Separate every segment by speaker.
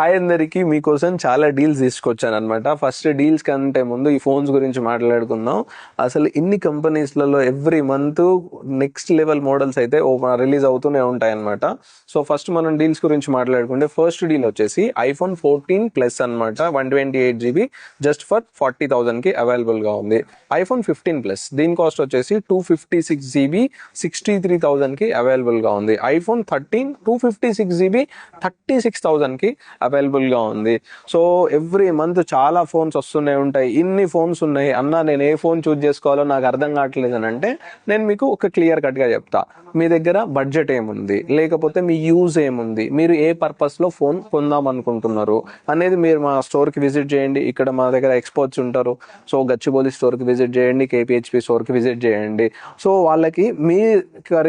Speaker 1: Hi అందరికి, మీకోసం చాలా డీల్స్ తీసుకొచ్చాను అనమాట. ఫస్ట్ డీల్స్ కంటే ముందు ఈ ఫోన్స్ గురించి మాట్లాడుకుందాం. అసలు ఇన్ని కంపెనీస్లలో every month next level models అయితే రిలీజ్ అవుతూనే ఉంటాయి అనమాట. సో ఫస్ట్ మనం డీల్స్ గురించి మాట్లాడుకుంటే ఫస్ట్ డీల్ వచ్చేసి iPhone 14 Plus అనమాట. 128GB జస్ట్ ఫర్ 40,000కి అవైలబుల్గా ఉంది. iPhone 15 Plus దీని కాస్ట్ వచ్చేసి 256GB 63,000కి అవైలబుల్గా ఉంది. iPhone 13 256GB 36,000కి అవైలబుల్గా ఉంది. సో ఎవ్రీ మంత్ చాలా ఫోన్స్ వస్తూనే ఉంటాయి. ఇన్ని ఫోన్స్ ఉన్నాయి అన్న, నేను ఏ ఫోన్ చూస్ చేసుకోవాలో నాకు అర్థం కావట్లేదు అని అంటే నేను మీకు ఒక క్లియర్ కట్గా చెప్తా. మీ దగ్గర బడ్జెట్ ఏముంది, లేకపోతే మీ యూజ్ ఏముంది, మీరు ఏ పర్పస్లో ఫోన్ కొందాం అనుకుంటున్నారు అనేది మీరు మా స్టోర్కి విజిట్ చేయండి. ఇక్కడ మా దగ్గర ఎక్స్పర్ట్స్ ఉంటారు. సో గచ్చిబౌలి స్టోర్కి విజిట్ చేయండి, కేపీహెచ్పి స్టోర్కి విజిట్ చేయండి. సో వాళ్ళకి మీ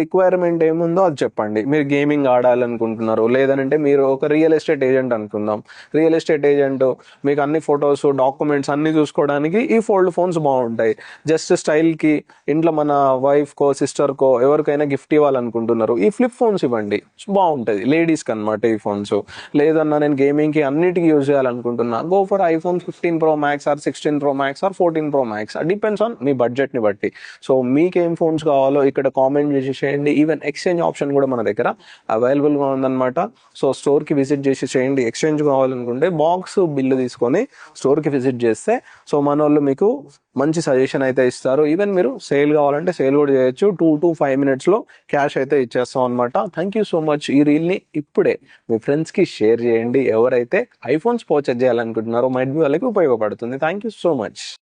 Speaker 1: రిక్వైర్మెంట్ ఏముందో అది చెప్పండి. మీరు గేమింగ్ ఆడాలనుకుంటున్నారు, లేదంటే మీరు ఒక రియల్ ఎస్టేట్ ఏజెంట్ అనుకుందాం. రియల్ ఎస్టేట్ ఏజెంట్ మీకు అన్ని ఫొటోస్, డాక్యుమెంట్స్ అన్ని చూసుకోవడానికి ఈ ఫోల్డ్ ఫోన్స్ బాగుంటాయి. జస్ట్ స్టైల్కి ఇంట్లో మన వైఫ్కో సిస్టర్కో ఎవరికైనా గిఫ్ట్ ఇవ్వాలనుకుంటున్నారు, ఈ ఫ్లిప్ ఫోన్స్ ఇవ్వండి, బాగుంటుంది లేడీస్కి అనమాట ఈ ఫోన్స్. లేదన్నా నేను గేమింగ్కి అన్నిటికీ యూజ్ చేయాలనుకుంటున్నా, go for iPhone 15 Pro Max or 16 Pro Max or 14 Pro Max. Depends on మీ బడ్జెట్ని బట్టి. సో మీకేం ఫోన్స్ కావాలో ఇక్కడ కామెంట్ చేసేయండి. ఈవెన్ ఎక్స్చేంజ్ ఆప్షన్ కూడా మన దగ్గర అవైలబుల్గా ఉందన్నమాట. సో స్టోర్కి విజిట్ చేసి చేయండి. ఎక్స్చేంజ్ కావాలనుకుంటే బాక్స్ బిల్లు తీసుకొని స్టోర్కి విజిట్ చేస్తే సో మన వాళ్ళు మీకు మంచి సజెషన్ అయితే ఇస్తారు. ఈవెన్ మీరు సేల్ కావాలంటే సేల్ కూడా చేయొచ్చు. 2 to 5 minutesలో క్యాష్ అయితే ఇచ్చేస్తాం అనమాట. Thank you so much. ఈ రీల్ని ఇప్పుడే మీ ఫ్రెండ్స్కి షేర్ చేయండి. ఎవరైతే ఐఫోన్స్ పర్చేజ్ చేయాలనుకుంటున్నారో మైట్ బి వాళ్ళకి ఉపయోగపడుతుంది. Thank you so much.